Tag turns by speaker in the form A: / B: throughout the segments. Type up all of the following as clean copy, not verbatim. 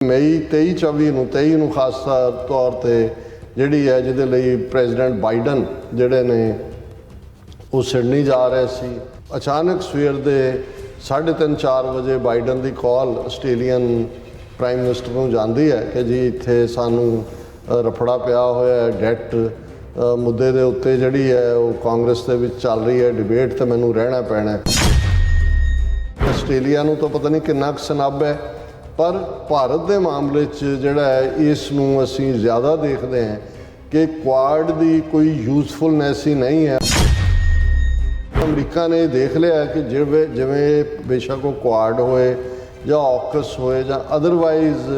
A: ਮਈ 23-24 ਨੂੰ 23 ਨੂੰ ਖਾਸ ਤੌਰ ਤੇ ਜਿਹੜੀ ਹੈ ਜਿਹਦੇ ਲਈ ਪ੍ਰੈਜ਼ੀਡੈਂਟ ਬਾਈਡਨ ਜਿਹੜੇ ਨੇ ਉਹ ਸਿਡਨੀ ਜਾ ਰਹੇ ਸੀ। ਅਚਾਨਕ ਸਵੇਰ ਦੇ 3:30-4 ਵਜੇ ਬਾਈਡਨ ਦੀ ਕਾਲ ਆਸਟ੍ਰੇਲੀਅਨ ਪ੍ਰਾਈਮ ਮਿਨਿਸਟਰ ਨੂੰ ਜਾਂਦੀ ਹੈ ਕਿ ਜੀ ਇੱਥੇ ਸਾਨੂੰ ਰਫੜਾ ਪਿਆ ਹੋਇਆ ਹੈ ਡੈਟ ਮੁੱਦੇ ਦੇ ਉੱਤੇ ਜਿਹੜੀ ਹੈ ਉਹ ਕਾਂਗਰਸ ਦੇ ਵਿੱਚ ਚੱਲ ਰਹੀ ਹੈ ਡਿਬੇਟ ਤੇ ਮੈਨੂੰ ਰਹਿਣਾ ਪੈਣਾ। ਆਸਟ੍ਰੇਲੀਆ ਨੂੰ ਤਾਂ ਪਤਾ ਨਹੀਂ ਕਿੰਨਾ ਕੁ ਸਨੱਬ ਹੈ, ਪਰ ਭਾਰਤ ਦੇ ਮਾਮਲੇ 'ਚ ਜਿਹੜਾ ਹੈ ਇਸ ਨੂੰ ਅਸੀਂ ਜ਼ਿਆਦਾ ਦੇਖਦੇ ਹਾਂ ਕਿ ਕੁਆਡ ਦੀ ਕੋਈ ਯੂਜ਼ਫੁਲਨੈਸ ਹੀ ਨਹੀਂ ਹੈ। ਅਮਰੀਕਾ ਨੇ ਦੇਖ ਲਿਆ ਕਿ ਜਿਵੇਂ ਬੇਸ਼ੱਕ ਉਹ ਕੁਆਡ ਹੋਏ ਜਾਂ ਔਕਸ ਹੋਏ ਜਾਂ ਅਦਰਵਾਈਜ਼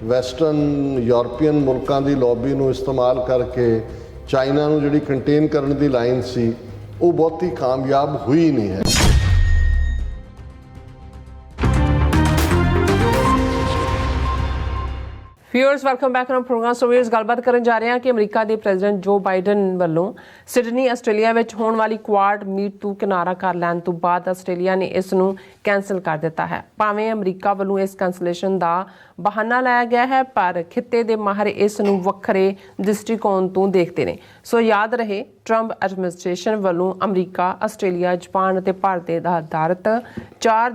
A: ਵੈਸਟਰਨ ਯੂਰਪੀਅਨ ਮੁਲਕਾਂ ਦੀ ਲੌਬੀ ਨੂੰ ਇਸਤੇਮਾਲ ਕਰਕੇ ਚਾਈਨਾ ਨੂੰ ਜਿਹੜੀ ਕੰਟੇਨ ਕਰਨ ਦੀ ਲਾਈਨ ਸੀ ਉਹ ਬਹੁਤੀ ਕਾਮਯਾਬ ਹੋਈ ਨਹੀਂ ਹੈ।
B: Viewers welcome back on programme. So viewers ਗੱਲਬਾਤ ਕਰਨ ਜਾ ਰਹੇ ਹਾਂ ਕਿ ਅਮਰੀਕਾ ਦੇ ਪ੍ਰੈਜ਼ੀਡੈਂਟ ਜੋ ਬਾਈਡਨ ਵੱਲੋਂ ਸਿਡਨੀ ਆਸਟ੍ਰੇਲੀਆ ਵਿੱਚ ਹੋਣ ਵਾਲੀ ਕੁਆਡ ਮੀਟ ਤੋਂ ਕਿਨਾਰਾ ਕਰ ਲੈਣ ਤੋਂ ਬਾਅਦ ਆਸਟ੍ਰੇਲੀਆ ਨੇ ਇਸ ਨੂੰ ਕੈਂਸਲ ਕਰ ਦਿੱਤਾ ਹੈ। ਭਾਵੇਂ ਅਮਰੀਕਾ ਵੱਲੋਂ ਇਸ ਕੈਂਸਲੇਸ਼ਨ ਦਾ ਬਹਾਨਾ ਲਾਇਆ ਗਿਆ ਹੈ, ਪਰ ਖਿੱਤੇ ਦੇ ਮਾਹਰ ਇਸ ਨੂੰ ਵੱਖਰੇ ਦ੍ਰਿਸ਼ਟੀਕੋਣ ਤੋਂ ਦੇਖਦੇ ਨੇ। ਸੋ ਯਾਦ ਰਹੇ, ਟਰੰਪ ਐਡਮਿਨਿਸਟ੍ਰੇਸ਼ਨ ਵੱਲੋਂ ਅਮਰੀਕਾ, ਆਸਟ੍ਰੇਲੀਆ, ਜਾਪਾਨ ਅਤੇ ਭਾਰਤ ਦਾ ਆਧਾਰਿਤ 4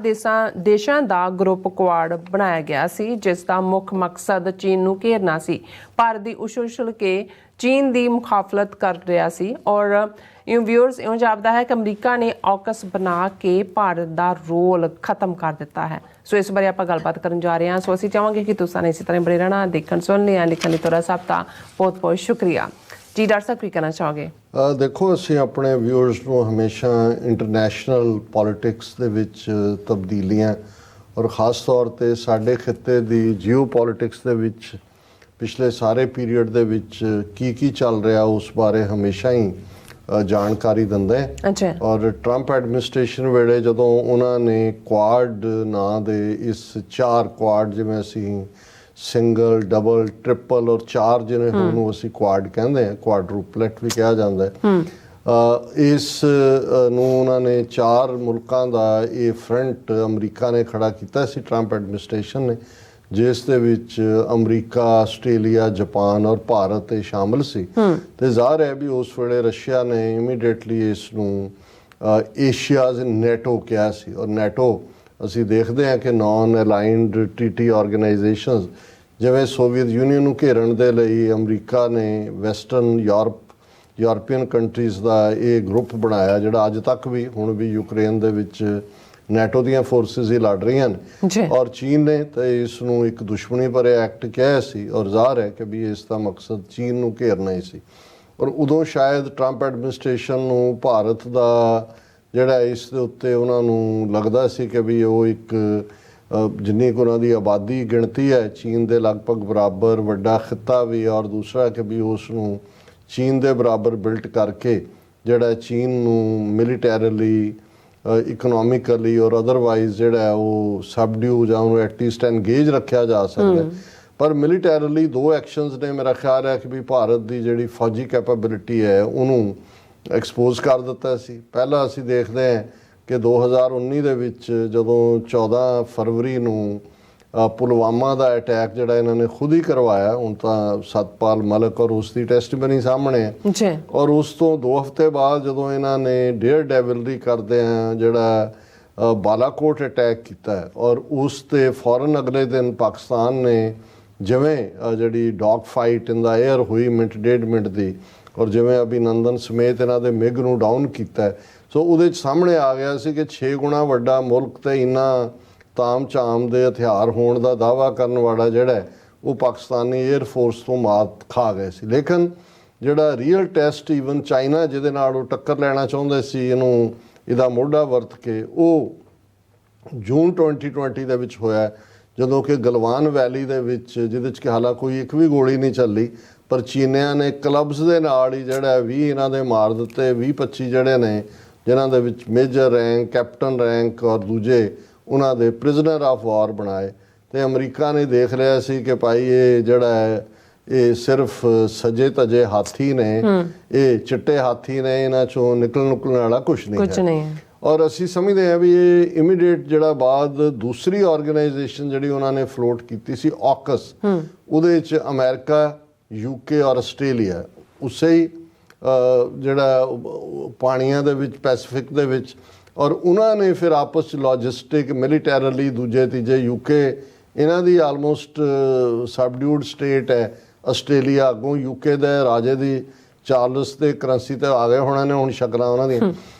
B: ਦੇਸ਼ਾਂ ਦਾ ਗਰੁੱਪ ਕੁਆਡ ਬਣਾਇਆ ਗਿਆ ਸੀ, ਜਿਸ ਦਾ ਮੁੱਖ ਮਕਸਦ ਚੀਨ ਨੂੰ ਘੇਰਨਾ ਸੀ। ਭਾਰਤ ਦੀ ਉਛਲ ਕੇ ਚੀਨ ਦੀ ਮੁਖਾਲਫਤ ਕਰ ਰਿਹਾ ਸੀ ਔਰ ਵਿਊਅਰਸ ਇਉਂ ਜਾਪਦਾ ਹੈ ਕਿ ਅਮਰੀਕਾ ਨੇ ਔਕਸ ਬਣਾ ਕੇ ਭਾਰਤ ਦਾ ਰੋਲ ਖਤਮ ਕਰ ਦਿੱਤਾ ਹੈ। ਸੋ ਇਸ ਬਾਰੇ ਆਪਾਂ ਗੱਲਬਾਤ ਕਰਨ ਜਾ ਰਹੇ ਹਾਂ। ਸੋ ਅਸੀਂ ਚਾਹਾਂਗੇ ਕਿ ਤੁਸੀਂ ਇਸੇ ਤਰ੍ਹਾਂ ਬਣੇ ਰਹਿਣਾ, ਦੇਖਣ ਸੁਣਨ ਜਾਂ ਲਿਖਣ ਲਈ ਤੁਹਾਡਾ ਸਭ ਦਾ ਬਹੁਤ ਬਹੁਤ ਸ਼ੁਕਰੀਆ ਜੀ। ਡਾਕਟਰ ਸਾਹਿਬ ਕੀ ਕਹਿਣਾ ਚਾਹੋਗੇ?
A: ਦੇਖੋ, ਅਸੀਂ ਆਪਣੇ ਵਿਊਅਰਸ ਨੂੰ ਹਮੇਸ਼ਾ ਇੰਟਰਨੈਸ਼ਨਲ ਪੋਲਿਟਿਕਸ ਦੇ ਵਿੱਚ ਤਬਦੀਲੀਆਂ ਔਰ ਖ਼ਾਸ ਤੌਰ 'ਤੇ ਸਾਡੇ ਖਿੱਤੇ ਦੀ ਜੀਓ ਪੋਲਿਟਿਕਸ ਦੇ ਵਿੱਚ ਪਿਛਲੇ ਸਾਰੇ ਪੀਰੀਅਡ ਦੇ ਵਿੱਚ ਕੀ ਚੱਲ ਰਿਹਾ ਉਸ ਬਾਰੇ ਹਮੇਸ਼ਾ ਹੀ ਜਾਣਕਾਰੀ ਦਿੰਦੇ। ਔਰ ਟਰੰਪ ਐਡਮਿਨਿਸਟ੍ਰੇਸ਼ਨ ਵੇਲੇ ਜਦੋਂ ਉਹਨਾਂ ਨੇ ਕੁਆਡ ਨਾਂ ਦੇ ਇਸ 4 ਕੁਆਡ, ਜਿਵੇਂ ਅਸੀਂ ਸਿੰਗਲ, ਡਬਲ, ਟ੍ਰਿਪਲ ਔਰ 4 ਜਿਹਨੇ ਉਹਨੂੰ ਅਸੀਂ ਕੁਆਡ ਕਹਿੰਦੇ ਹਾਂ, ਕੁਆਡਰੂਪਲੇਟ ਵੀ ਕਿਹਾ ਜਾਂਦਾ ਹੈ, ਇਸ ਨੂੰ ਉਹਨਾਂ ਨੇ 4 ਮੁਲਕਾਂ ਦਾ ਇਹ ਫਰੰਟ ਅਮਰੀਕਾ ਨੇ ਖੜਾ ਕੀਤਾ ਸੀ, ਟਰੰਪ ਐਡਮਿਨਿਸਟ੍ਰੇਸ਼ਨ ਨੇ, ਜਿਸ ਦੇ ਵਿੱਚ ਅਮਰੀਕਾ, ਆਸਟ੍ਰੇਲੀਆ, ਜਾਪਾਨ ਔਰ ਭਾਰਤ ਇਹ ਸ਼ਾਮਲ ਸੀ। ਤੇ ਜ਼ਾਹਰ ਹੈ ਵੀ ਉਸ ਵੇਲੇ ਰਸ਼ੀਆ ਨੇ ਇਮੀਡੀਏਟਲੀ ਇਸ ਨੂੰ ਏਸ਼ੀਆਜ਼ ਨੈਟੋ ਕਿਹਾ ਸੀ। ਔਰ ਨੈਟੋ ਅਸੀਂ ਦੇਖਦੇ ਹਾਂ ਕਿ ਨਾਨ ਅਲਾਈਨਡ ਟ੍ਰੀਟੀ ਆਰਗੇਨਾਈਜੇਸ਼ਨਸ, ਜਿਵੇਂ ਸੋਵੀਅਤ ਯੂਨੀਅਨ ਨੂੰ ਘੇਰਨ ਦੇ ਲਈ ਅਮਰੀਕਾ ਨੇ ਵੈਸਟਰਨ ਯੂਰਪੀਅਨ ਕੰਟਰੀਜ਼ ਦਾ ਇਹ ਗਰੁੱਪ ਬਣਾਇਆ, ਜਿਹੜਾ ਅੱਜ ਤੱਕ ਵੀ ਹੁਣ ਵੀ ਯੂਕਰੇਨ ਦੇ ਵਿੱਚ ਨੈਟੋ ਦੀਆਂ ਫੋਰਸਿਸ ਹੀ ਲੜ ਰਹੀਆਂ ਨੇ। ਔਰ ਚੀਨ ਨੇ ਤਾਂ ਇਸ ਨੂੰ ਇੱਕ ਦੁਸ਼ਮਣੀ ਭਰੇ ਐਕਟ ਕਿਹਾ ਸੀ ਔਰ ਜ਼ਾਹਰ ਹੈ ਕਿ ਵੀ ਇਸ ਦਾ ਮਕਸਦ ਚੀਨ ਨੂੰ ਘੇਰਨਾ ਹੀ ਸੀ। ਔਰ ਉਦੋਂ ਸ਼ਾਇਦ ਟਰੰਪ ਐਡਮਿਨਿਸਟ੍ਰੇਸ਼ਨ ਨੂੰ ਭਾਰਤ ਦਾ ਜਿਹੜਾ ਇਸ ਦੇ ਉੱਤੇ ਉਹਨਾਂ ਨੂੰ ਲੱਗਦਾ ਸੀ ਕਿ ਵੀ ਉਹ ਇੱਕ ਜਿੰਨੀ ਕੁ ਉਹਨਾਂ ਦੀ ਆਬਾਦੀ ਗਿਣਤੀ ਹੈ ਚੀਨ ਦੇ ਲਗਭਗ ਬਰਾਬਰ, ਵੱਡਾ ਖਿੱਤਾ ਵੀ, ਔਰ ਦੂਸਰਾ ਕਿ ਵੀ ਉਸ ਨੂੰ ਚੀਨ ਦੇ ਬਰਾਬਰ ਬਿਲਟ ਕਰਕੇ ਜਿਹੜਾ ਚੀਨ ਨੂੰ ਮਿਲੀਟੈਰਲੀ, ਇਕਨੋਮਿਕਲੀ ਔਰ ਅਦਰਵਾਈਜ਼ ਜਿਹੜਾ ਉਹ ਸਬਡਿਊ ਜਾਂ ਉਹਨੂੰ ਐਟਲੀਸਟ ਐਨਗੇਜ ਰੱਖਿਆ ਜਾ ਸਕਦਾ। ਪਰ ਮਿਲੀਟੈਰਲੀ 2 ਐਕਸ਼ਨਸ ਨੇ ਮੇਰਾ ਖਿਆਲ ਹੈ ਕਿ ਵੀ ਭਾਰਤ ਦੀ ਜਿਹੜੀ ਫੌਜੀ ਕੈਪੇਬਿਲਿਟੀ ਹੈ ਉਹਨੂੰ ਐਕਸਪੋਜ਼ ਕਰ ਦਿੱਤਾ ਸੀ। ਪਹਿਲਾਂ ਅਸੀਂ ਦੇਖਦੇ ਹਾਂ ਕਿ 2019 ਦੇ ਵਿੱਚ ਜਦੋਂ 14 ਫਰਵਰੀ ਨੂੰ ਪੁਲਵਾਮਾ ਦਾ ਅਟੈਕ ਜਿਹੜਾ ਇਹਨਾਂ ਨੇ ਖੁਦ ਹੀ ਕਰਵਾਇਆ, ਹੁਣ ਤਾਂ ਸਤਪਾਲ ਮਲਿਕ ਔਰ ਉਸ ਦੀ ਟੈਸਟੀਮਨੀ ਸਾਹਮਣੇ ਹੈ। ਔਰ ਉਸ ਤੋਂ 2 ਹਫ਼ਤੇ ਬਾਅਦ ਜਦੋਂ ਇਹਨਾਂ ਨੇ ਡੇਅਰ ਡੈਵਲਰੀ ਕਰਦੇ ਆ ਜਿਹੜਾ ਬਾਲਾਕੋਟ ਅਟੈਕ ਕੀਤਾ ਔਰ ਉਸ 'ਤੇ ਫੌਰਨ ਅਗਲੇ ਦਿਨ ਪਾਕਿਸਤਾਨ ਨੇ ਜਿਵੇਂ ਜਿਹੜੀ ਡੌਗ ਫਾਈਟ ਇਨ ਦਾ ਏਅਰ ਹੋਈ ਮਿੰਟ 1.5 ਮਿੰਟ ਦੀ, ਔਰ ਜਿਵੇਂ ਅਭਿਨੰਦਨ ਸਮੇਤ ਇਹਨਾਂ ਦੇ ਮਿਗ ਨੂੰ ਡਾਊਨ ਕੀਤਾ, ਸੋ ਉਹਦੇ 'ਚ ਸਾਹਮਣੇ ਆ ਗਿਆ ਸੀ ਕਿ 6 ਗੁਣਾ ਵੱਡਾ ਮੁਲਕ ਤੇ ਇੰਨਾ ਤਾਮ ਝਾਮ ਦੇ ਹਥਿਆਰ ਹੋਣ ਦਾ ਦਾਅਵਾ ਕਰਨ ਵਾਲਾ ਜਿਹੜਾ ਉਹ ਪਾਕਿਸਤਾਨੀ ਏਅਰ ਫੋਰਸ ਤੋਂ ਮਾਤ ਖਾ ਗਏ ਸੀ। ਲੇਕਿਨ ਜਿਹੜਾ ਰੀਅਲ ਟੈਸਟ ਈਵਨ ਚਾਈਨਾ ਜਿਹਦੇ ਨਾਲ ਉਹ ਟੱਕਰ ਲੈਣਾ ਚਾਹੁੰਦੇ ਸੀ ਇਹਦਾ ਮੋਢਾ ਵਰਤ ਕੇ, ਉਹ ਜੂਨ 2020 ਦੇ ਵਿੱਚ ਹੋਇਆ, ਜਦੋਂ ਕਿ ਗਲਵਾਨ ਵੈਲੀ ਦੇ ਵਿੱਚ, ਜਿਹਦੇ 'ਚ ਕਿ ਹਾਲਾਂਕਿ ਕੋਈ ਇੱਕ ਵੀ ਗੋਲੀ ਨਹੀਂ ਚੱਲੀ, ਪਰ ਚੀਨੀਆਂ ਨੇ ਕਲੱਬਸ ਦੇ ਨਾਲ ਹੀ ਜਿਹੜਾ 20 ਇਹਨਾਂ ਦੇ ਮਾਰ ਦਿੱਤੇ, 20-25 ਜਿਹੜੇ ਨੇ ਜਿਨ੍ਹਾਂ ਦੇ ਵਿੱਚ ਮੇਜਰ ਰੈਂਕ, ਕੈਪਟਨ ਰੈਂਕ ਔਰ ਦੂਜੇ ਉਹਨਾਂ ਦੇ ਪ੍ਰਿਜ਼ਨਰ ਆਫ ਵਾਰ ਬਣਾਏ। ਤੇ ਅਮਰੀਕਾ ਨੇ ਦੇਖ ਲਿਆ ਸੀ ਕਿ ਭਾਈ ਇਹ ਜਿਹੜਾ ਹੈ ਇਹ ਸਿਰਫ ਸਜੇ ਤਜੇ ਹਾਥੀ ਨੇ, ਇਹ ਚਿੱਟੇ ਹਾਥੀ ਨੇ, ਇਹਨਾਂ ਚੋਂ ਨਿਕਲਣ ਵਾਲਾ ਕੁਛ ਨਹੀਂ ਹੈ। ਔਰ ਅਸੀਂ ਸਮਝਦੇ ਹਾਂ ਵੀ ਇਹ ਇਮੀਡੀਏਟ ਜਿਹੜਾ ਬਾਅਦ ਦੂਸਰੀ ਆਰਗੇਨਾਈਜੇਸ਼ਨ ਜਿਹੜੀ ਉਹਨਾਂ ਨੇ ਫਲੋਟ ਕੀਤੀ ਸੀ AUKUS, ਉਹਦੇ 'ਚ ਅਮਰੀਕਾ, UK ਔਰ ਆਸਟ੍ਰੇਲੀਆ ਉਸੇ ਹੀ ਜਿਹੜਾ ਪਾਣੀਆਂ ਦੇ ਵਿੱਚ, ਪੈਸੀਫਿਕ ਦੇ ਵਿੱਚ, ਔਰ ਉਹਨਾਂ ਨੇ ਫਿਰ ਆਪਸ 'ਚ ਲੌਜਿਸਟਿਕ, ਮਿਲੀਟੈਰਲੀ ਦੂਜੇ ਤੀਜੇ UK, ਇਹਨਾਂ ਦੀ ਆਲਮੋਸਟ ਸਬਡਿਊਡ ਸਟੇਟ ਹੈ ਆਸਟ੍ਰੇਲੀਆ, ਅੱਗੋਂ UK ਦੇ ਰਾਜੇ ਦੀ ਚਾਰਲਸ ਦੇ ਕਰੰਸੀ ਤੇ ਆ ਗਏ ਹੋਣਾ ਨੇ ਹੁਣ ਸ਼ਕਲਾਂ ਉਹਨਾਂ ਦੀਆਂ।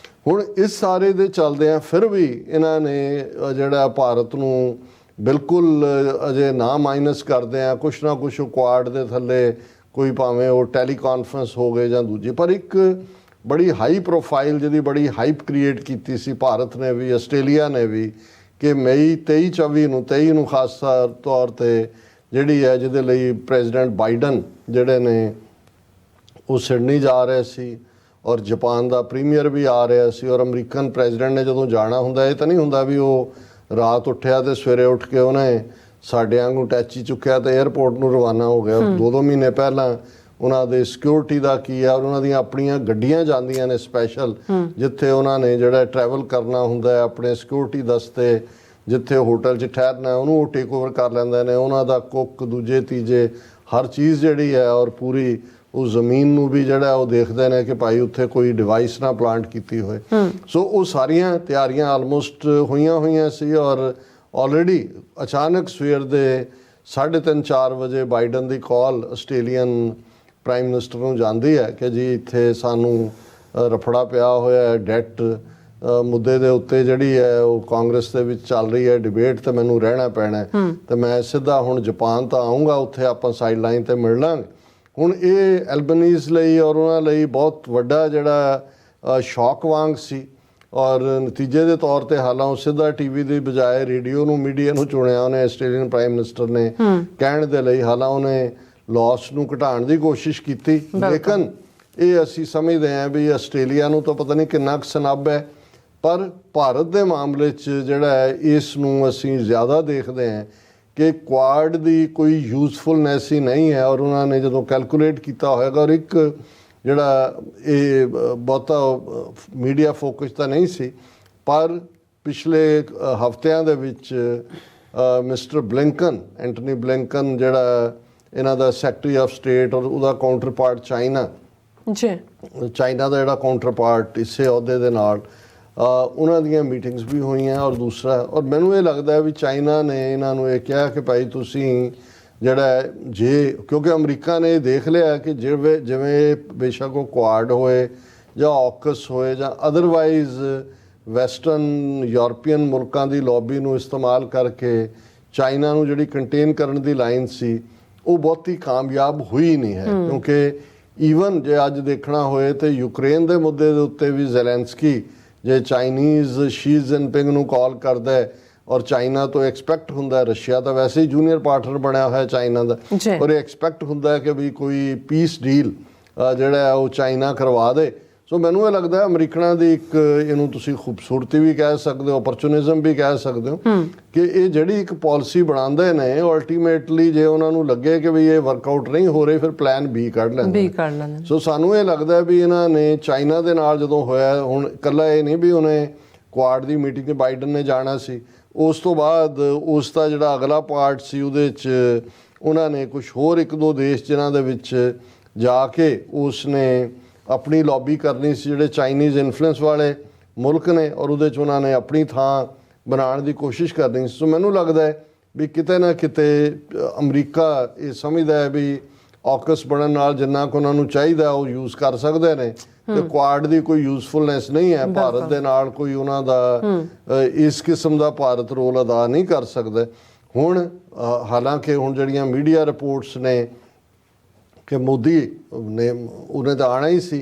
A: ਹੁਣ ਇਸ ਸਾਰੇ ਦੇ ਚੱਲਦਿਆਂ ਫਿਰ ਵੀ ਇਹਨਾਂ ਨੇ ਜਿਹੜਾ ਭਾਰਤ ਨੂੰ ਬਿਲਕੁਲ ਅਜੇ ਨਾ ਮਾਈਨਸ ਕਰਦੇ ਆ, ਕੁਛ ਨਾ ਕੁਛ ਕੁਆਡ ਦੇ ਥੱਲੇ ਕੋਈ ਭਾਵੇਂ ਉਹ ਟੈਲੀ ਕਾਨਫਰੰਸ ਹੋ ਗਏ ਜਾਂ ਦੂਜੀ, ਪਰ ਇੱਕ ਬੜੀ ਹਾਈ ਪ੍ਰੋਫਾਈਲ ਜਿਹਦੀ ਬੜੀ ਹਾਈਪ ਕ੍ਰੀਏਟ ਕੀਤੀ ਸੀ ਭਾਰਤ ਨੇ ਵੀ, ਆਸਟ੍ਰੇਲੀਆ ਨੇ ਵੀ, ਕਿ ਮਈ 23 ਨੂੰ ਖਾਸ ਤੌਰ ਤੇ ਜਿਹੜੀ ਹੈ, ਜਿਹਦੇ ਲਈ ਪ੍ਰੈਜ਼ੀਡੈਂਟ ਬਾਈਡਨ ਜਿਹੜੇ ਨੇ ਉਹ ਸਿਡਨੀ ਜਾ ਰਹੇ ਸੀ ਔਰ ਜਾਪਾਨ ਦਾ ਪ੍ਰੀਮੀਅਰ ਵੀ ਆ ਰਿਹਾ ਸੀ, ਔਰ ਅਮਰੀਕਨ ਪ੍ਰੈਜ਼ੀਡੈਂਟ ਨੇ ਜਦੋਂ ਜਾਣਾ ਹੁੰਦਾ, ਇਹ ਤਾਂ ਨਹੀਂ ਹੁੰਦਾ ਵੀ ਉਹ ਰਾਤ ਉੱਠਿਆ ਤੇ ਸਵੇਰੇ ਉੱਠ ਕੇ ਉਹਨੇ ਸਾਡੇ ਵਾਂਗੂ ਟੈਚੀ ਚੁੱਕਿਆ ਤੇ 에ਅਰਪੋਰਟ ਨੂੰ ਰਵਾਨਾ ਹੋ ਗਿਆ। 2 ਮਹੀਨੇ ਪਹਿਲਾਂ ਉਹਨਾਂ ਦੇ ਸਿਕਿਉਰਿਟੀ ਦਾ ਕੀ ਹੈ, ਔਰ ਉਹਨਾਂ ਦੀਆਂ ਆਪਣੀਆਂ ਗੱਡੀਆਂ ਜਾਂਦੀਆਂ ਨੇ ਸਪੈਸ਼ਲ, ਜਿੱਥੇ ਉਹਨਾਂ ਨੇ ਜਿਹੜਾ ਟਰੈਵਲ ਕਰਨਾ ਹੁੰਦਾ ਹੈ, ਆਪਣੇ ਸਿਕਿਉਰਿਟੀ ਦਸਤੇ ਜਿੱਥੇ ਹੋਟਲ 'ਚ ਠਹਿਰਨਾ ਉਹਨੂੰ ਉਹ ਟੇਕ ਓਵਰ ਕਰ ਲੈਂਦੇ ਨੇ, ਉਹਨਾਂ ਦਾ ਕੁੱਕ ਦੂਜੇ ਤੀਜੇ ਹਰ ਚੀਜ਼ ਜਿਹੜੀ ਹੈ, ਔਰ ਪੂਰੀ ਉਹ ਜ਼ਮੀਨ ਨੂੰ ਵੀ ਜਿਹੜਾ ਉਹ ਦੇਖਦੇ ਨੇ ਕਿ ਭਾਈ ਉੱਥੇ ਕੋਈ ਡਿਵਾਈਸ ਨਾ ਪਲਾਂਟ ਕੀਤੀ ਹੋਏ। ਸੋ ਉਹ ਸਾਰੀਆਂ ਤਿਆਰੀਆਂ ਆਲਮੋਸਟ ਹੋਈਆਂ ਸੀ, ਔਰ ਆਲਰੇਡੀ ਅਚਾਨਕ ਸਵੇਰ ਦੇ 3:30-4 ਵਜੇ ਬਾਈਡਨ ਦੀ ਕਾਲ ਆਸਟ੍ਰੇਲੀਅਨ ਪ੍ਰਾਈਮ ਮਿਨਿਸਟਰ ਨੂੰ ਜਾਂਦੀ ਹੈ ਕਿ ਜੀ ਇੱਥੇ ਸਾਨੂੰ ਰਫੜਾ ਪਿਆ ਹੋਇਆ ਹੈ ਡੈਟ ਮੁੱਦੇ ਦੇ ਉੱਤੇ, ਜਿਹੜੀ ਹੈ ਉਹ ਕਾਂਗਰਸ ਦੇ ਵਿੱਚ ਚੱਲ ਰਹੀ ਹੈ ਡਿਬੇਟ, ਤੇ ਮੈਨੂੰ ਰਹਿਣਾ ਪੈਣਾ ਤੇ ਮੈਂ ਸਿੱਧਾ ਹੁਣ ਜਾਪਾਨ ਤਾਂ ਆਊਂਗਾ, ਉੱਥੇ ਆਪਾਂ ਸਾਈਡ ਲਾਈਨ ਤੇ ਮਿਲ ਲਾਂਗੇ। ਹੁਣ ਇਹ ਐਲਬਨੀਜ਼ ਲਈ ਔਰ ਉਹਨਾਂ ਲਈ ਬਹੁਤ ਵੱਡਾ ਜਿਹੜਾ ਸ਼ੌਕ ਵਾਂਗ ਸੀ, ਔਰ ਨਤੀਜੇ ਦੇ ਤੌਰ ਤੇ ਹਾਲਾਂ ਸਿੱਧਾ ਟੀਵੀ ਦੀ ਬਜਾਏ ਰੇਡੀਓ ਨੂੰ, ਮੀਡੀਆ ਨੂੰ ਚੁਣਿਆ ਉਹਨੇ ਆਸਟ੍ਰੇਲੀਅਨ ਪ੍ਰਾਈਮ ਮਿਨਿਸਟਰ ਨੇ ਕਹਿਣ ਦੇ ਲਈ। ਹਾਲਾਂ ਉਹਨੇ ਲਾਸ ਨੂੰ ਘਟਾਉਣ ਦੀ ਕੋਸ਼ਿਸ਼ ਕੀਤੀ, ਲੇਕਿਨ ਇਹ ਅਸੀਂ ਸਮਝਦੇ ਹਾਂ ਵੀ ਆਸਟ੍ਰੇਲੀਆ ਨੂੰ ਤਾਂ ਪਤਾ ਨਹੀਂ ਕਿੰਨਾ ਕੁ ਸਨੱਬ ਹੈ, ਪਰ ਭਾਰਤ ਦੇ ਮਾਮਲੇ 'ਚ ਜਿਹੜਾ ਹੈ ਇਸ ਨੂੰ ਅਸੀਂ ਜ਼ਿਆਦਾ ਦੇਖਦੇ ਹਾਂ ਕਿ ਕੁਆਡ ਦੀ ਕੋਈ ਯੂਜ਼ਫੁਲਨੈਸ ਹੀ ਨਹੀਂ ਹੈ, ਔਰ ਉਹਨਾਂ ਨੇ ਜਦੋਂ ਕੈਲਕੂਲੇਟ ਕੀਤਾ ਹੋਏਗਾ, ਔਰ ਇੱਕ ਜਿਹੜਾ ਇਹ ਬਹੁਤਾ ਮੀਡੀਆ ਫੋਕਸ ਤਾਂ ਨਹੀਂ ਸੀ, ਪਰ ਪਿਛਲੇ ਹਫ਼ਤਿਆਂ ਦੇ ਵਿੱਚ ਮਿਸਟਰ ਬਲਿੰਕਨ, ਐਂਟਨੀ ਬਲਿੰਕਨ ਜਿਹੜਾ ਇਹਨਾਂ ਦਾ ਸੈਕਟਰੀ ਆਫ ਸਟੇਟ, ਔਰ ਉਹਦਾ ਕਾਊਂਟਰ ਪਾਰਟ ਚਾਈਨਾ ਦਾ ਜਿਹੜਾ ਕਾਊਂਟਰ ਪਾਰਟ ਇਸੇ ਅਹੁਦੇ ਦੇ ਨਾਲ, ਉਹਨਾਂ ਦੀਆਂ ਮੀਟਿੰਗਸ ਵੀ ਹੋਈਆਂ। ਔਰ ਦੂਸਰਾ, ਔਰ ਮੈਨੂੰ ਇਹ ਲੱਗਦਾ ਵੀ ਚਾਈਨਾ ਨੇ ਇਹਨਾਂ ਨੂੰ ਇਹ ਕਿਹਾ ਕਿ ਭਾਈ ਤੁਸੀਂ ਜਿਹੜਾ ਜੇ, ਕਿਉਂਕਿ ਅਮਰੀਕਾ ਨੇ ਦੇਖ ਲਿਆ ਕਿ ਜਿਵੇਂ ਬੇਸ਼ੱਕ ਉਹ ਕੁਆਡ ਹੋਏ ਜਾਂ AUKUS ਹੋਏ ਜਾਂ ਅਦਰਵਾਈਜ਼ ਵੈਸਟਰਨ ਯੂਰਪੀਅਨ ਮੁਲਕਾਂ ਦੀ ਲੌਬੀ ਨੂੰ ਇਸਤੇਮਾਲ ਕਰਕੇ ਚਾਈਨਾ ਨੂੰ ਜਿਹੜੀ ਕੰਟੇਨ ਕਰਨ ਦੀ ਲਾਈਨ ਸੀ ਉਹ ਬਹੁਤੀ ਕਾਮਯਾਬ ਹੋਈ ਨਹੀਂ ਹੈ। ਕਿਉਂਕਿ ਈਵਨ ਜੇ ਅੱਜ ਦੇਖਣਾ ਹੋਏ ਤੇ ਯੂਕਰੇਨ ਦੇ ਮੁੱਦੇ ਦੇ ਉੱਤੇ ਵੀ ਜ਼ੈਲੈਂਸਕੀ ਜੇ ਚਾਈਨੀਜ਼ ਸ਼ੀ ਜਿਨਪਿੰਗ ਨੂੰ ਕਾਲ ਕਰਦਾ ਹੈ, ਔਰ ਚਾਈਨਾ ਤੋਂ ਐਕਸਪੈਕਟ ਹੁੰਦਾ, ਰਸ਼ੀਆ ਤਾਂ ਵੈਸੇ ਹੀ ਜੂਨੀਅਰ ਪਾਰਟਨਰ ਬਣਿਆ ਹੋਇਆ ਚਾਈਨਾ ਦਾ, ਔਰ ਇਹ ਐਕਸਪੈਕਟ ਹੁੰਦਾ ਕਿ ਵੀ ਕੋਈ ਪੀਸ ਡੀਲ ਜਿਹੜਾ ਉਹ ਚਾਈਨਾ ਕਰਵਾ ਦੇ। ਸੋ ਮੈਨੂੰ ਇਹ ਲੱਗਦਾ ਅਮਰੀਕਨਾਂ ਦੀ ਇੱਕ, ਇਹਨੂੰ ਤੁਸੀਂ ਖੂਬਸੂਰਤੀ ਵੀ ਕਹਿ ਸਕਦੇ ਹੋ, ਓਪਰਚੁਨਿਜ਼ਮ ਵੀ ਕਹਿ ਸਕਦੇ ਹੋ, ਕਿ ਇਹ ਜਿਹੜੀ ਇੱਕ ਪਾਲਿਸੀ ਬਣਾਉਂਦੇ ਨੇ ਅਲਟੀਮੇਟਲੀ ਜੇ ਉਹਨਾਂ ਨੂੰ ਲੱਗੇ ਕਿ ਵੀ ਇਹ ਵਰਕਆਊਟ ਨਹੀਂ ਹੋ ਰਹੀ, ਫਿਰ ਪਲਾਨ B ਕੱਢ ਲੈਂਦੇ। ਸੋ ਸਾਨੂੰ ਇਹ ਲੱਗਦਾ ਵੀ ਇਹਨਾਂ ਨੇ ਚਾਈਨਾ ਦੇ ਨਾਲ ਜਦੋਂ ਹੋਇਆ, ਹੁਣ ਇਕੱਲਾ ਇਹ ਨਹੀਂ ਵੀ ਉਹਨੇ ਕੁਆਡ ਦੀ ਮੀਟਿੰਗ 'ਚ ਬਾਈਡਨ ਨੇ ਜਾਣਾ ਸੀ, ਉਸ ਤੋਂ ਬਾਅਦ ਉਸ ਦਾ ਜਿਹੜਾ ਅਗਲਾ ਪਾਰਟ ਸੀ ਉਹਦੇ 'ਚ ਉਹਨਾਂ ਨੇ ਕੁਛ ਹੋਰ 1-2 ਦੇਸ਼ ਜਿਨ੍ਹਾਂ ਦੇ ਵਿੱਚ ਜਾ ਕੇ ਉਸ ਨੇ ਆਪਣੀ ਲੌਬੀ ਕਰਨੀ ਸੀ, ਜਿਹੜੇ ਚਾਈਨੀਜ਼ ਇਨਫਲੂਐਂਸ ਵਾਲੇ ਮੁਲਕ ਨੇ, ਔਰ ਉਹਦੇ 'ਚ ਉਹਨਾਂ ਨੇ ਆਪਣੀ ਥਾਂ ਬਣਾਉਣ ਦੀ ਕੋਸ਼ਿਸ਼ ਕਰਨੀ ਸੀ। ਸੋ ਮੈਨੂੰ ਲੱਗਦਾ ਹੈ ਵੀ ਕਿਤੇ ਨਾ ਕਿਤੇ ਅਮਰੀਕਾ ਇਹ ਸਮਝਦਾ ਹੈ ਵੀ AUKUS ਬਣਨ ਨਾਲ ਜਿੰਨਾ ਕੁ ਉਹਨਾਂ ਨੂੰ ਚਾਹੀਦਾ ਉਹ ਯੂਜ਼ ਕਰ ਸਕਦੇ ਨੇ, ਤੇ ਕੁਆਡ ਦੀ ਕੋਈ ਯੂਜ਼ਫੁਲਨੈਸ ਨਹੀਂ ਹੈ, ਭਾਰਤ ਦੇ ਨਾਲ ਕੋਈ ਉਹਨਾਂ ਦਾ ਇਸ ਕਿਸਮ ਦਾ ਭਾਰਤ ਰੋਲ ਅਦਾ ਨਹੀਂ ਕਰ ਸਕਦਾ। ਹੁਣ ਹਾਲਾਂਕਿ ਹੁਣ ਜਿਹੜੀਆਂ ਮੀਡੀਆ ਰਿਪੋਰਟਸ ਨੇ ਕਿ ਮੋਦੀ ਨੇ, ਉਹਨੇ ਤਾਂ ਆਉਣਾ ਹੀ ਸੀ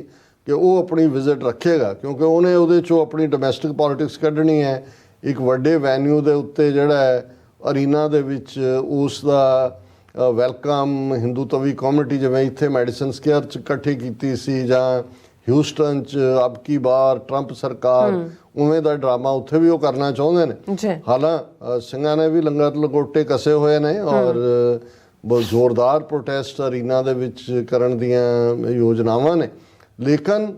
A: ਕਿ ਉਹ ਆਪਣੀ ਵਿਜ਼ਿਟ ਰੱਖੇਗਾ, ਕਿਉਂਕਿ ਉਹਨੇ ਉਹਦੇ 'ਚੋਂ ਆਪਣੀ ਡੋਮੈਸਟਿਕ ਪੋਲਿਟਿਕਸ ਕੱਢਣੀ ਹੈ। ਇੱਕ ਵੱਡੇ ਵੈਨਿਊ ਦੇ ਉੱਤੇ ਜਿਹੜਾ ਹੈ ਅਰੀਨਾ ਦੇ ਵਿੱਚ ਉਸ ਦਾ ਵੈਲਕਮ ਹਿੰਦੂਤਵੀ ਕਮਿਊਨਿਟੀ, ਜਿਵੇਂ ਇੱਥੇ ਮੈਡੀਸਨ ਸਕੁਐਰ 'ਚ ਇਕੱਠੀ ਕੀਤੀ ਸੀ, ਜਾਂ ਹਿਊਸਟਨ 'ਚ ਅਬ ਕੀ ਬਾਰ ਟਰੰਪ ਸਰਕਾਰ, ਉਵੇਂ ਦਾ ਡਰਾਮਾ ਉੱਥੇ ਵੀ ਉਹ ਕਰਨਾ ਚਾਹੁੰਦੇ ਨੇ। ਹਾਲਾਂ ਸਿੰਘਾਂ ਨੇ ਵੀ ਲੰਗਰ ਲਗੋਟੇ ਕਸੇ ਹੋਏ ਨੇ, ਔਰ ਬਹੁਤ ਜ਼ੋਰਦਾਰ ਪ੍ਰੋਟੈਸਟ ਅਰੀਨਾ ਦੇ ਵਿੱਚ ਕਰਨ ਦੀਆਂ ਯੋਜਨਾਵਾਂ ਨੇ, ਲੇਕਿਨ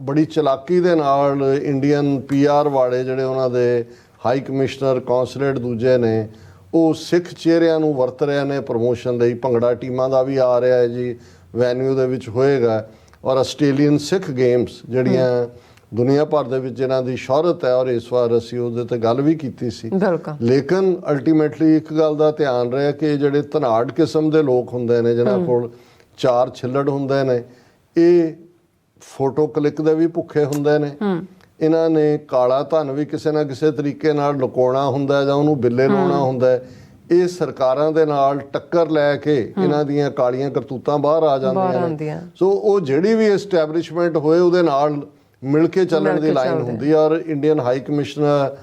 A: ਬੜੀ ਚਲਾਕੀ ਦੇ ਨਾਲ ਇੰਡੀਅਨ ਪੀਆਰ ਵਾਲੇ ਜਿਹੜੇ ਉਹਨਾਂ ਦੇ ਹਾਈ ਕਮਿਸ਼ਨਰ ਕੌਂਸਲੇਟ ਦੂਜੇ ਨੇ, ਉਹ ਸਿੱਖ ਚਿਹਰਿਆਂ ਨੂੰ ਵਰਤ ਰਹੇ ਨੇ ਪ੍ਰਮੋਸ਼ਨ ਲਈ। ਭੰਗੜਾ ਟੀਮਾਂ ਦਾ ਵੀ ਆ ਰਿਹਾ ਹੈ ਜੀ, ਵੈਨਿਊ ਦੇ ਵਿੱਚ ਹੋਏਗਾ। ਔਰ ਆਸਟ੍ਰੇਲੀਅਨ ਸਿੱਖ ਗੇਮਸ ਜਿਹੜੀਆਂ ਦੁਨੀਆ ਭਰ ਦੇ ਵਿੱਚ ਇਹਨਾਂ ਦੀ ਸ਼ੋਹਰਤ ਹੈ, ਔਰ ਇਸ ਵਾਰ ਅਸੀਂ ਉਹਦੇ ਤੇ ਗੱਲ ਵੀ ਕੀਤੀ ਸੀ। ਲੇਕਿਨ ਅਲਟੀਮੇਟਲੀ ਇੱਕ ਗੱਲ ਦਾ ਧਿਆਨ ਰਿਹਾ ਕਿ ਜਿਹੜੇ ਧਨਾੜ ਕਿਸਮ ਦੇ ਲੋਕ ਹੁੰਦੇ ਨੇ, ਜਿਨ੍ਹਾਂ ਕੋਲ 4 ਛਿੱਲੜ ਹੁੰਦੇ ਨੇ, ਇਹ ਫੋਟੋ ਕਲਿੱਕ ਦੇ ਵੀ ਭੁੱਖੇ ਹੁੰਦੇ ਨੇ। ਇਹਨਾਂ ਨੇ ਕਾਲਾ ਧਨ ਵੀ ਕਿਸੇ ਨਾ ਕਿਸੇ ਤਰੀਕੇ ਨਾਲ ਲੁਕਾਉਣਾ ਹੁੰਦਾ ਜਾਂ ਉਹਨੂੰ ਬਿੱਲੇ ਲਾਉਣਾ ਹੁੰਦਾ। ਇਹ ਸਰਕਾਰਾਂ ਦੇ ਨਾਲ ਟੱਕਰ ਲੈ ਕੇ ਇਹਨਾਂ ਦੀਆਂ ਕਾਲੀਆਂ ਕਰਤੂਤਾਂ ਬਾਹਰ ਆ ਜਾਂਦੀਆਂ ਨੇ। ਸੋ ਉਹ ਜਿਹੜੀ ਵੀ ਐਸਟੈਬਲਿਸ਼ਮੈਂਟ ਹੋਏ ਉਹਦੇ ਨਾਲ ਮਿਲ ਕੇ ਚੱਲਣ ਦੀ ਲਾਈਨ ਹੁੰਦੀ ਹੈ। ਔਰ ਇੰਡੀਅਨ ਹਾਈ ਕਮਿਸ਼ਨਰ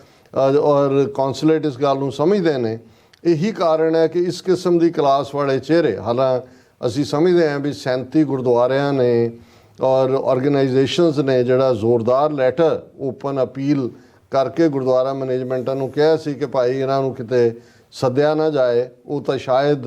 A: ਔਰ ਕੌਂਸਲੇਟ ਇਸ ਗੱਲ ਨੂੰ ਸਮਝਦੇ ਨੇ। ਇਹੀ ਕਾਰਨ ਹੈ ਕਿ ਇਸ ਕਿਸਮ ਦੀ ਕਲਾਸ ਵਾਲੇ ਚਿਹਰੇ, ਹਾਲਾਂ ਅਸੀਂ ਸਮਝਦੇ ਹਾਂ ਵੀ 37 ਗੁਰਦੁਆਰਿਆਂ ਨੇ ਔਰ ਆਰਗੇਨਾਈਜੇਸ਼ਨਸ ਨੇ ਜਿਹੜਾ ਜ਼ੋਰਦਾਰ ਲੈਟਰ ਓਪਨ ਅਪੀਲ ਕਰਕੇ ਗੁਰਦੁਆਰਾ ਮੈਨੇਜਮੈਂਟਾਂ ਨੂੰ ਕਿਹਾ ਸੀ ਕਿ ਭਾਈ ਇਹਨਾਂ ਨੂੰ ਕਿਤੇ ਸੱਦਿਆ ਨਾ ਜਾਏ। ਉਹ ਤਾਂ ਸ਼ਾਇਦ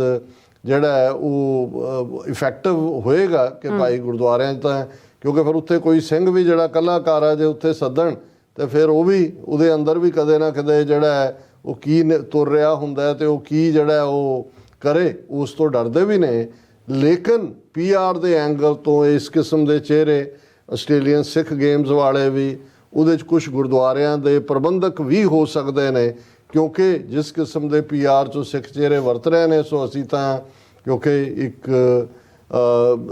A: ਜਿਹੜਾ ਹੈ ਉਹ ਇਫੈਕਟਿਵ ਹੋਏਗਾ ਕਿ ਭਾਈ ਗੁਰਦੁਆਰਿਆਂ 'ਚ ਤਾਂ, ਕਿਉਂਕਿ ਫਿਰ ਉੱਥੇ ਕੋਈ ਸਿੰਘ ਵੀ ਜਿਹੜਾ ਕਲਾਕਾਰ ਆ ਜੇ ਉੱਥੇ ਸੱਦਣ ਤੇ ਫਿਰ ਉਹ ਵੀ ਉਹਦੇ ਅੰਦਰ ਵੀ ਕਦੇ ਨਾ ਕਦੇ ਜਿਹੜਾ ਹੈ ਉਹ ਕੀ ਤੁਰ ਰਿਹਾ ਹੁੰਦਾ ਤੇ ਉਹ ਕੀ ਜਿਹੜਾ ਉਹ ਕਰੇ, ਉਸ ਤੋਂ ਡਰਦੇ ਵੀ ਨੇ। ਲੇਕਿਨ ਪੀਆਰ ਦੇ ਐਂਗਲ ਤੋਂ ਇਸ ਕਿਸਮ ਦੇ ਚਿਹਰੇ, ਆਸਟ੍ਰੇਲੀਅਨ ਸਿੱਖ ਗੇਮਸ ਵਾਲੇ ਵੀ, ਉਹਦੇ 'ਚ ਕੁਝ ਗੁਰਦੁਆਰਿਆਂ ਦੇ ਪ੍ਰਬੰਧਕ ਵੀ ਹੋ ਸਕਦੇ ਨੇ, ਕਿਉਂਕਿ ਜਿਸ ਕਿਸਮ ਦੇ ਪੀਆਰ 'ਚੋਂ ਸਿੱਖ ਚਿਹਰੇ ਵਰਤ ਰਹੇ ਨੇ। ਸੋ ਅਸੀਂ ਤਾਂ, ਕਿਉਂਕਿ ਇੱਕ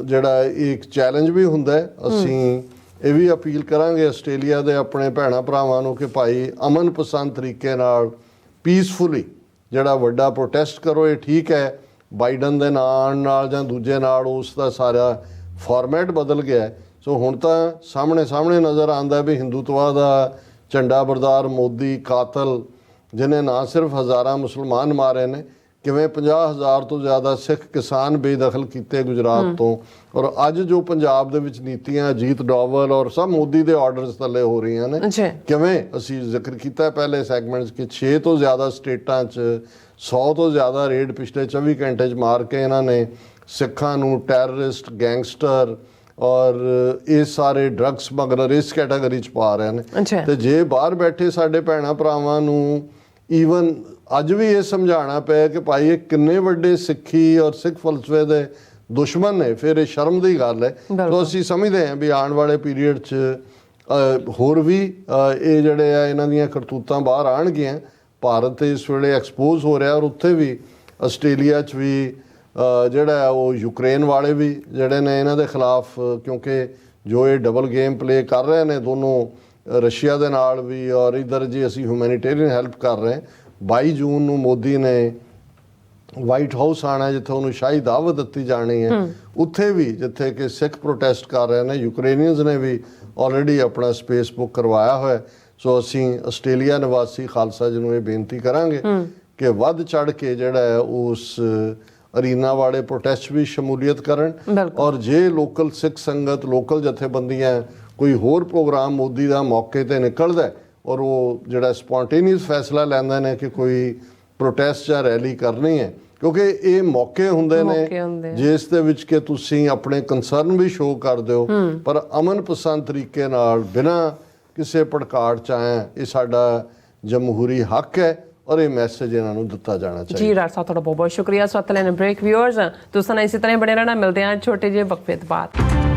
A: ਜਿਹੜਾ ਇੱਕ ਚੈਲੰਜ ਵੀ ਹੁੰਦਾ, ਅਸੀਂ ਇਹ ਵੀ ਅਪੀਲ ਕਰਾਂਗੇ ਆਸਟ੍ਰੇਲੀਆ ਦੇ ਆਪਣੇ ਭੈਣਾਂ ਭਰਾਵਾਂ ਨੂੰ ਕਿ ਭਾਈ ਅਮਨ ਪਸੰਦ ਤਰੀਕੇ ਨਾਲ ਪੀਸਫੁਲੀ ਜਿਹੜਾ ਵੱਡਾ ਪ੍ਰੋਟੈਸਟ ਕਰੋ। ਇਹ ਠੀਕ ਹੈ ਬਾਈਡਨ ਦੇ ਨਾਲ ਜਾਂ ਦੂਜੇ ਨਾਲ ਉਸ ਦਾ ਸਾਰਾ ਫਾਰਮੈਟ ਬਦਲ ਗਿਆ। ਸੋ ਹੁਣ ਤਾਂ ਸਾਹਮਣੇ ਨਜ਼ਰ ਆਉਂਦਾ ਵੀ ਹਿੰਦੂਤਵਾ ਦਾ ਝੰਡਾ ਬਰਦਾਰ ਮੋਦੀ ਕਾਤਲ, ਜਿਹਨੇ ਨਾ ਸਿਰਫ ਹਜ਼ਾਰਾਂ ਮੁਸਲਮਾਨ ਮਾਰੇ ਨੇ, ਕਿਵੇਂ 50,000 ਤੋਂ ਜ਼ਿਆਦਾ ਸਿੱਖ ਕਿਸਾਨ ਬੇਦਖਲ ਕੀਤੇ ਗੁਜਰਾਤ ਤੋਂ। ਔਰ ਅੱਜ ਜੋ ਪੰਜਾਬ ਦੇ ਵਿੱਚ ਨੀਤੀਆਂ ਅਜੀਤ ਡੋਵਲ ਔਰ ਸਭ ਮੋਦੀ ਦੇ ਆਰਡਰਸ ਥੱਲੇ ਹੋ ਰਹੀਆਂ ਨੇ, ਕਿਵੇਂ ਅਸੀਂ ਜ਼ਿਕਰ ਕੀਤਾ ਪਹਿਲੇ ਸੈਗਮੈਂਟਸ ਕਿ 6 ਤੋਂ ਜ਼ਿਆਦਾ ਸਟੇਟਾਂ 'ਚ 100 ਤੋਂ ਜ਼ਿਆਦਾ ਰੇਡ ਪਿਛਲੇ 24 ਘੰਟੇ 'ਚ ਮਾਰ ਕੇ ਇਹਨਾਂ ਨੇ ਸਿੱਖਾਂ ਨੂੰ ਟੈਰਰਿਸਟ, ਗੈਂਗਸਟਰ ਔਰ ਇਹ ਸਾਰੇ ਡਰੱਗ ਸਮਗਲਰ ਇਸ ਕੈਟਾਗਰੀ 'ਚ ਪਾ ਰਹੇ ਨੇ। ਤੇ ਜੇ ਬਾਹਰ ਬੈਠੇ ਸਾਡੇ ਭੈਣਾਂ ਭਰਾਵਾਂ ਨੂੰ ਈਵਨ ਅੱਜ ਵੀ ਇਹ ਸਮਝਾਉਣਾ ਪਿਆ ਕਿ ਭਾਈ ਇਹ ਕਿੰਨੇ ਵੱਡੇ ਸਿੱਖੀ ਔਰ ਸਿੱਖ ਫਲਸਫੇ ਦੇ ਦੁਸ਼ਮਣ ਨੇ, ਫਿਰ ਇਹ ਸ਼ਰਮ ਦੀ ਗੱਲ ਹੈ। ਸੋ ਅਸੀਂ ਸਮਝਦੇ ਹਾਂ ਵੀ ਆਉਣ ਵਾਲੇ ਪੀਰੀਅਡ 'ਚ ਹੋਰ ਵੀ ਇਹ ਜਿਹੜੇ ਆ ਇਹਨਾਂ ਦੀਆਂ ਕਰਤੂਤਾਂ ਬਾਹਰ ਆਉਣਗੀਆਂ। ਭਾਰਤ ਇਸ ਵੇਲੇ ਐਕਸਪੋਜ਼ ਹੋ ਰਿਹਾ, ਔਰ ਉੱਥੇ ਵੀ ਆਸਟ੍ਰੇਲੀਆ 'ਚ ਵੀ ਜਿਹੜਾ ਉਹ ਯੂਕਰੇਨ ਵਾਲੇ ਵੀ ਜਿਹੜੇ ਨੇ ਇਹਨਾਂ ਦੇ ਖਿਲਾਫ, ਕਿਉਂਕਿ ਜੋ ਇਹ ਡਬਲ ਗੇਮ ਪਲੇ ਕਰ ਰਹੇ ਨੇ ਦੋਨੋਂ, ਰਸ਼ੀਆ ਦੇ ਨਾਲ ਵੀ ਔਰ ਇੱਧਰ ਜੀ ਅਸੀਂ ਹਿਊਮੈਨੀਟੇਰੀਅਨ ਹੈਲਪ ਕਰ ਰਹੇ। 22 ਜੂਨ ਨੂੰ ਮੋਦੀ ਨੇ ਵਾਈਟ ਹਾਊਸ ਆਉਣਾ, ਜਿੱਥੇ ਉਹਨੂੰ ਸ਼ਾਹੀ ਦਾਵਤ ਦਿੱਤੀ ਜਾਣੀ ਹੈ। ਉੱਥੇ ਵੀ ਜਿੱਥੇ ਕਿ ਸਿੱਖ ਪ੍ਰੋਟੈਸਟ ਕਰ ਰਹੇ ਨੇ, ਯੂਕਰੇਨੀਅਨਸ ਨੇ ਵੀ ਆਲਰੇਡੀ ਆਪਣਾ ਸਪੇਸ ਬੁੱਕ ਕਰਵਾਇਆ ਹੋਇਆ। ਸੋ ਅਸੀਂ ਆਸਟ੍ਰੇਲੀਆ ਨਿਵਾਸੀ ਖਾਲਸਾ ਜੀ ਨੂੰ ਇਹ ਬੇਨਤੀ ਕਰਾਂਗੇ ਕਿ ਵੱਧ ਚੜ ਕੇ ਜਿਹੜਾ ਹੈ ਉਸ ਅਰੀਨਾ ਵਾਲੇ ਪ੍ਰੋਟੈਸਟ ਵੀ ਸ਼ਮੂਲੀਅਤ ਕਰਨ। ਔਰ ਜੇ ਲੋਕਲ ਸਿੱਖ ਸੰਗਤ, ਲੋਕਲ ਜਥੇਬੰਦੀਆਂ ਕੋਈ ਹੋਰ ਪ੍ਰੋਗਰਾਮ ਮੋਦੀ ਦਾ ਮੌਕੇ ਤੇ ਨਿਕਲਦਾ ਔਰ ਉਹ ਜਿਹੜਾ ਸਪੌਂਟੇਨੀਅਸ ਫੈਸਲਾ ਲੈਂਦੇ ਨੇ ਕਿ ਕੋਈ ਪ੍ਰੋਟੈਸਟ ਜਾਂ ਰੈਲੀ ਕਰਨੀ ਹੈ, ਕਿਉਂਕਿ ਇਹ ਮੌਕੇ ਹੁੰਦੇ ਨੇ ਜਿਸ ਦੇ ਵਿੱਚ ਕਿ ਤੁਸੀਂ ਆਪਣੇ ਕੰਸਰਨ ਵੀ ਸ਼ੋਅ ਕਰਦੇ ਹੋ, ਪਰ ਅਮਨ ਪਸੰਦ ਤਰੀਕੇ ਨਾਲ, ਬਿਨਾਂ ਕਿਸੇ ਭੜਕਾਟ ਚ ਆਇਆ। ਇਹ ਸਾਡਾ ਜਮਹੂਰੀ ਹੱਕ ਹੈ ਔਰ ਇਹ ਮੈਸੇਜ ਇਹਨਾਂ ਨੂੰ ਦਿੱਤਾ ਜਾਣਾ ਚਾਹੀਦਾ।
B: ਜੀ ਡਾਕਟਰ ਸਾਹਿਬ, ਤੁਹਾਡਾ ਬਹੁਤ ਬਹੁਤ ਸ਼ੁਕਰੀਆ। ਸੋ ਲੈਣ ਬ੍ਰੇਕ ਵਿਊਅਰਸ, ਤੁਸੀਂ ਇਸੇ ਤਰ੍ਹਾਂ ਬਣੇ ਰਹਿਣਾ। ਮਿਲਦੇ ਹਾਂ ਛੋਟੇ ਜਿਹੇ ਵਕਫੇ ਤੋਂ ਬਾਅਦ।